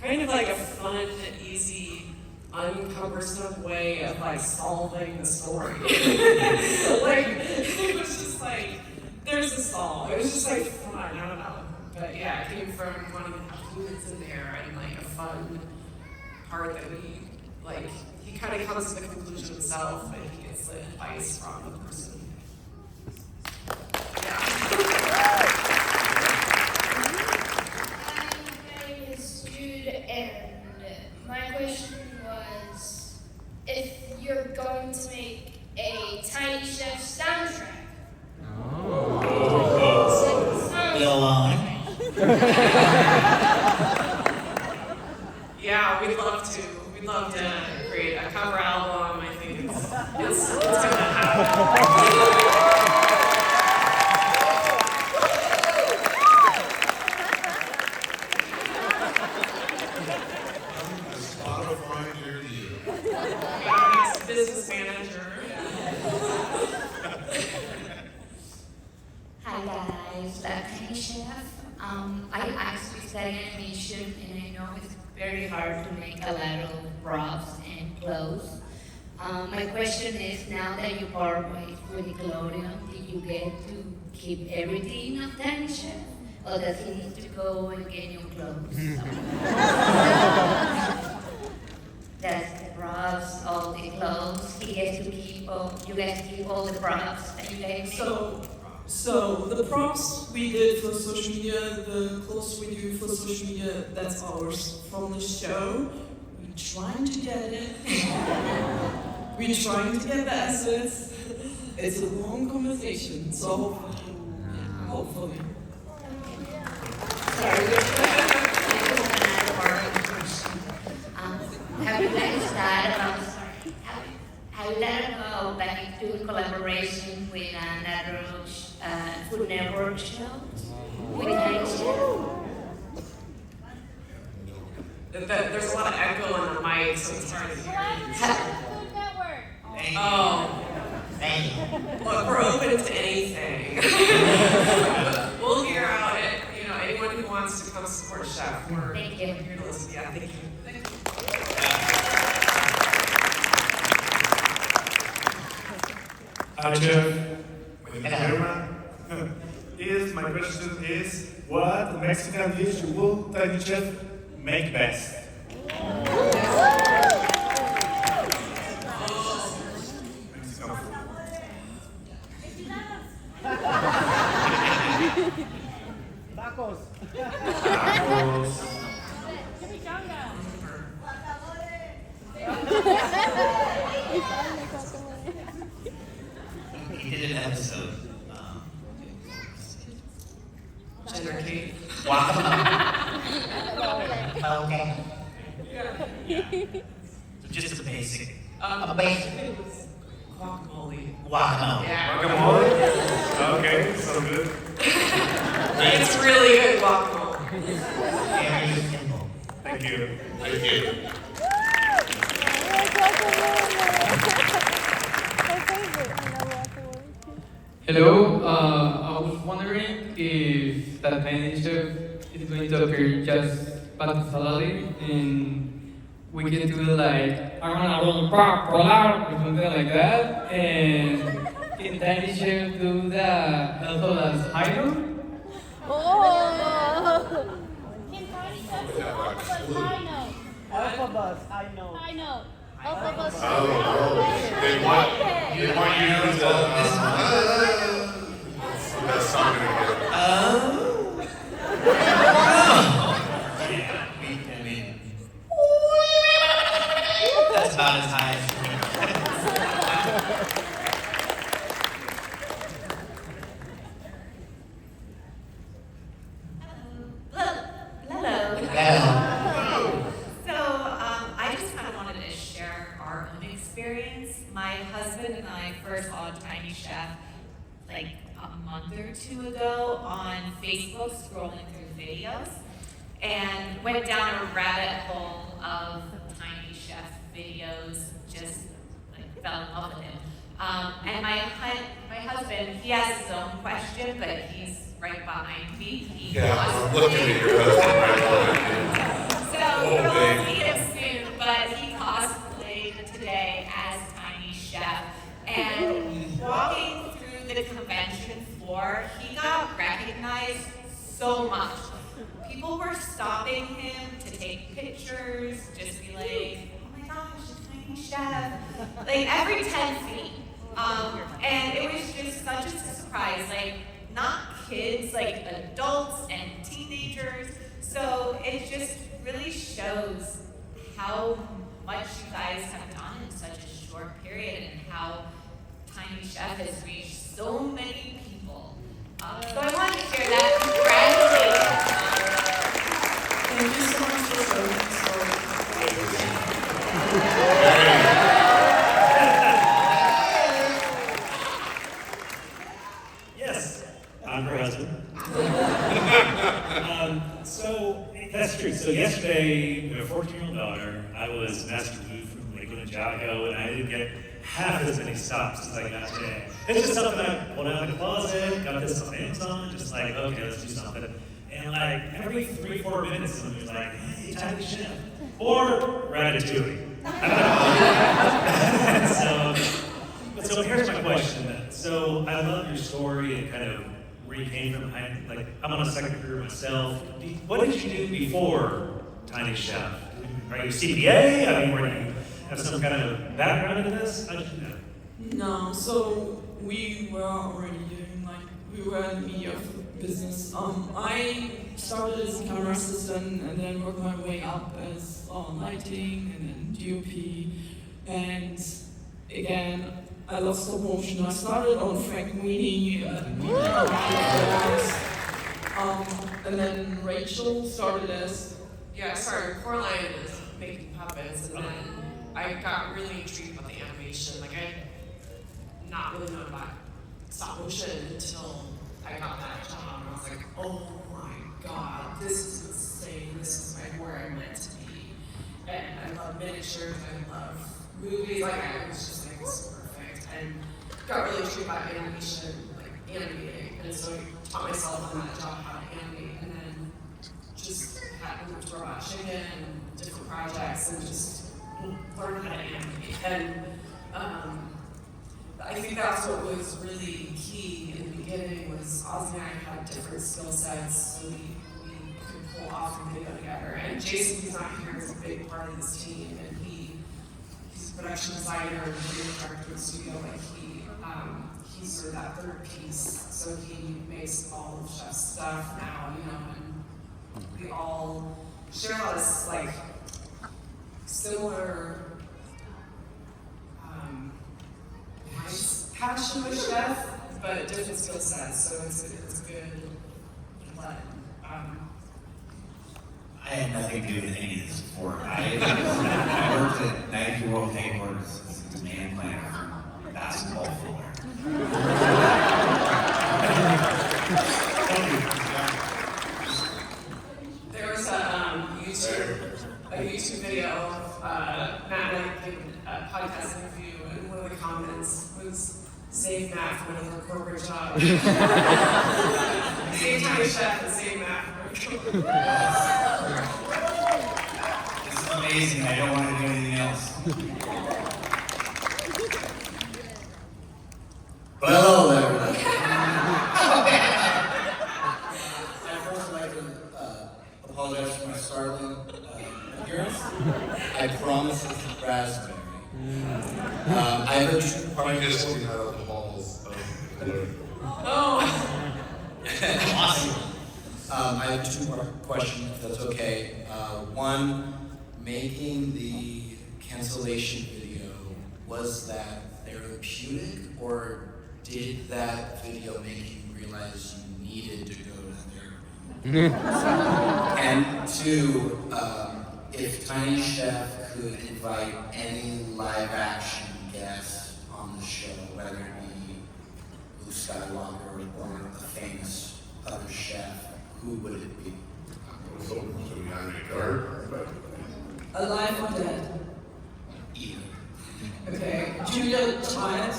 kind of like a fun, easy, uncumbersome way of like solving the story. Like, it was just like, there's a solve. It was just like fun, I don't know. But yeah, it came from wanting to have humans in there and like a fun part that we, like, he kind of comes to the conclusion himself and he gets the advice from the person. Yeah. My name is Jude, and my question was, if you're going to make a Tiny Chef soundtrack. Go on. Yeah, we'd love to. We'd love to create a cover album. I think it's gonna happen. Spotify near you. Yeah, he's a business manager. Hi guys, Tiny Chef. I actually study animation, and I know it's very hard to make a lot of props and clothes. My question is, now that you part ways with Nickelodeon, did you get to keep everything of Tiny Chef? Or does he need to go and get new clothes? Does the props, all the clothes, he gets to keep all, you guys keep all the props that you guys make? So the props we did for social media, the clothes we do for social media, that's ours from the show. We're trying to get it. We're trying to get the assets. It's a long conversation, so hopefully. Sorry, have you guys thought about like doing collaboration with another Food Network show? With Tiny Chef? There's a lot of echo on the mic, so it's hard to hear. Food Network. Oh. Look, we're open to anything. We'll hear out it. You know, anyone who wants to come support Chef, we're here to listen. Yeah, thank you. Hi, Chef. My name is Herman. My question is, what Mexican dish will Tiny Chef make best? Mexican food. Tacos. Tacos. He did an episode. Gender Kate. Okay. So just a basic. A basic. Guacamole. Guacamole. Yeah. Guacamole? Okay, so good. It's really good guacamole. Very simple. Thank you. Thank you. Hello, I was wondering if that Tiny Chef is going to appear just pasta salad and we can do like I want to or something like that, and can Tiny Chef do the also as Hydro? Alphabus, I know. Alphabus. Oh, they want you to use that's something to get. Yeah, I mean, that's about as high as or two ago on Facebook, scrolling through videos, and went down a rabbit hole of Tiny Chef videos, just like fell in love with him. And my husband, he has his own question, but he's right behind me. He Yeah, I'm looking at your husband right now. So Oh, we'll babe. see him soon, but he cosplayed today as Tiny Chef. And walking through the convention floor, he got recognized so much. People were stopping him to take pictures, just be like, oh my gosh, Tiny Chef. Like every 10 feet. And it was just such a surprise. Like, not kids, like adults and teenagers. So it just really shows how much you guys have done in such a short period and how Tiny Chef has reached so many people. So I wanted to share that. Congratulations. Thank you so much for sharing the story. Yes, I'm her husband. So that's true. So yesterday, with a 14-year-old daughter, I was Master Wu from Lakeland, Jocko, and I didn't get half as many stops as I got today. It's just something I pulled out of the closet, got this on Amazon, just like, okay, let's do something. And like every 3-4 minutes, somebody's like, hey, Tiny Chef, or Ratatouille. So here's my question then. So I love your story and kind of where you came from. Like, I'm on a second career myself. What did you do before Tiny Chef? Are you a CPA? I mean, were you have some kind of background in this? How did you know? No, so we were already doing we were in the media business. I started as a camera assistant and then worked my way up as lighting and then DOP. And again, I love stop motion. I started on Frank Weenie and then Rachel started as I started with Coraline as making puppets, and then I got really intrigued about the animation. Like, I not really known about stop motion until I got that job, and I was like, oh my god, this is insane. This is where I meant to be. And I love miniatures, I love movies. Like, I was just like, this is perfect. And got really intrigued about animation, like animating, and so I taught myself on that job how to animate, and then just had moved to Robot Chicken and different projects and just learned how to animate. And I think that's what was really key in the beginning was Ozzy and I had different skill sets, so we could pull off a video together. And Jason, who's not here, is a big part of this team, and he's a production designer and video director of the studio. Like he's sort of that third piece, so he makes all of Chef's stuff now, and we all share a lot of like similar passion with Chef, but different skill sets, so it's good. But I had nothing to do with any of this before. I worked at Nike World headquarters as a demand planner for basketball footwear. there was a YouTube video of Matt and I giving a podcast interview, and one of the comments was, save Matt for another corporate job. Same Tiny Chef and save Matt for a corporate job. This is amazing. I don't want to do anything else. Hello, everybody. I'd first like to apologize for my startling appearance. I promise it's raspberry. I have a two-part Just looking out of the halls of the Oh! Awesome. I have a two-part question, if that's okay. One, making the cancellation video, was that therapeutic, or did that video make you realize you needed to go to therapy? And two, if Tiny Chef could invite any live-action guest on the show, whether it be Luke Skywalker or a famous other chef, who would it be? So behind the guard, but Alive or dead? Either. Okay, Julia Child.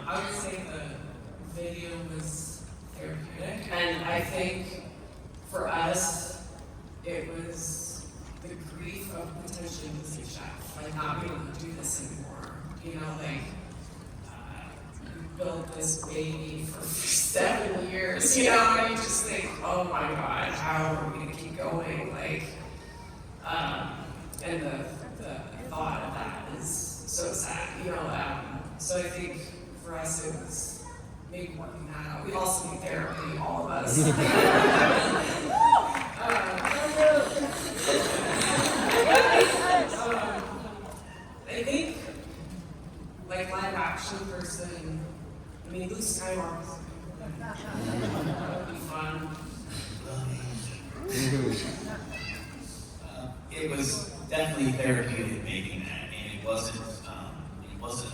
I would say the video was therapeutic, and I think for us, it was the grief of potentially losing chef, like not being able to do this anymore. You know, like you built this baby for 7 years, you know, and you just think, oh my God, how are we gonna keep going? Like, and the thought of that is so sad, you know. So I think for us it was maybe working that out. We also need therapy, all of us. I think, like live action person, I mean, Luke Skywalker. That would be fun. It was definitely therapeutic making that, and it wasn't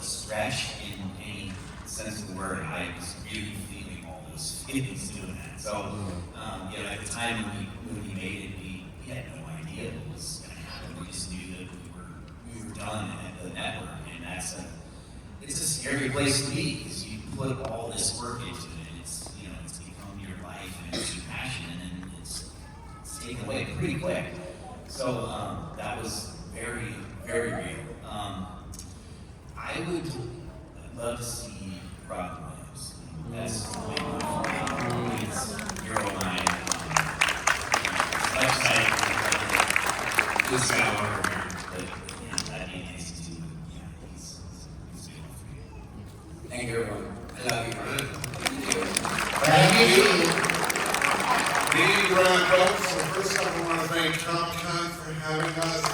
a stretch in any sense of the word. I was really feeling all those feelings doing that. So, you know, at the time when we made it, we had no idea what was going to happen. We just knew that we were done at the network, and it's a scary place to be because you put all this work into it, and it's become your life and it's your passion, and then it's taken away pretty quick. So that was very, very real. I would love to see Robin Williams. That's the big one for me. It's Hero 9. Website, Luke Skywalker, but that'd be nice to do. Yeah, he's beautiful for me. Thank you, everyone. I love you, Brian. thank you. Meeting round up. So first up, I want to thank Comic-Con for having us.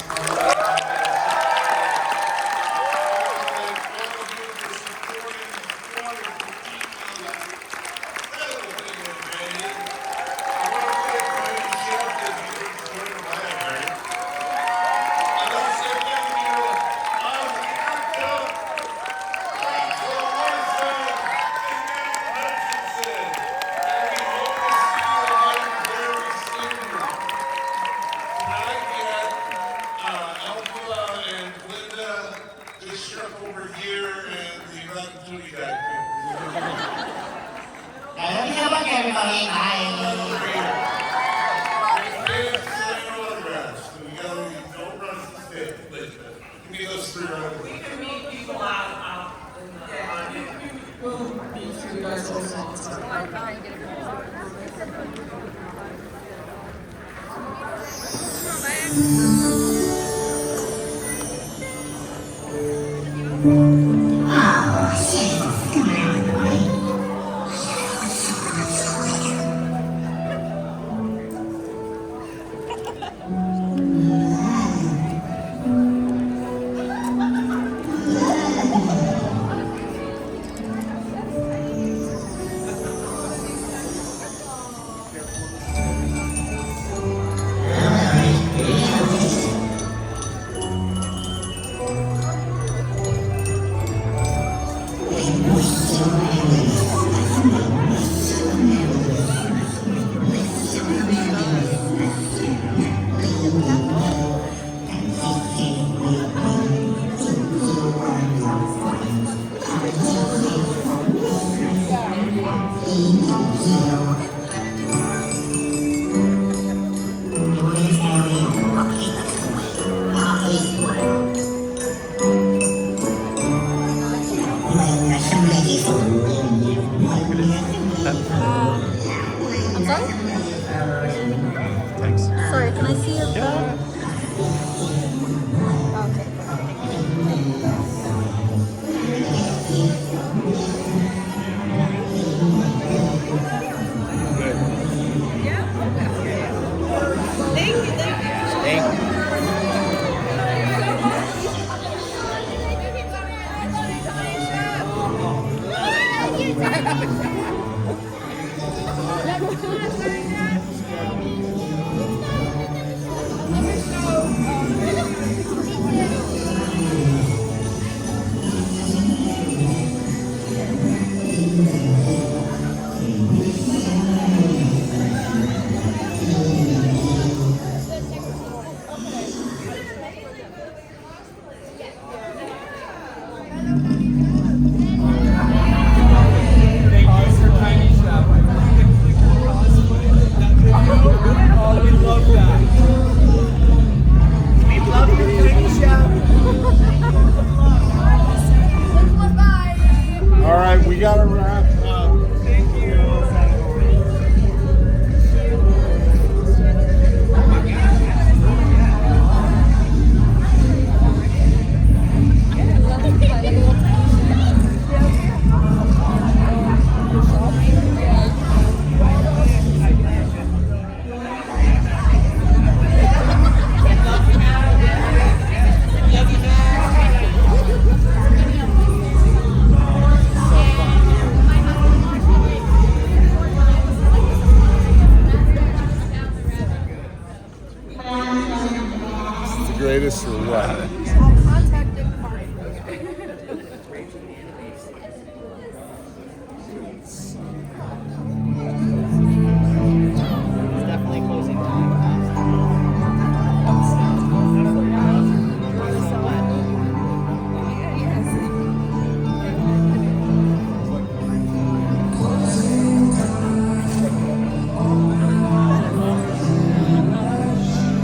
All right, we gotta wrap up. Thank you. Greatest or what?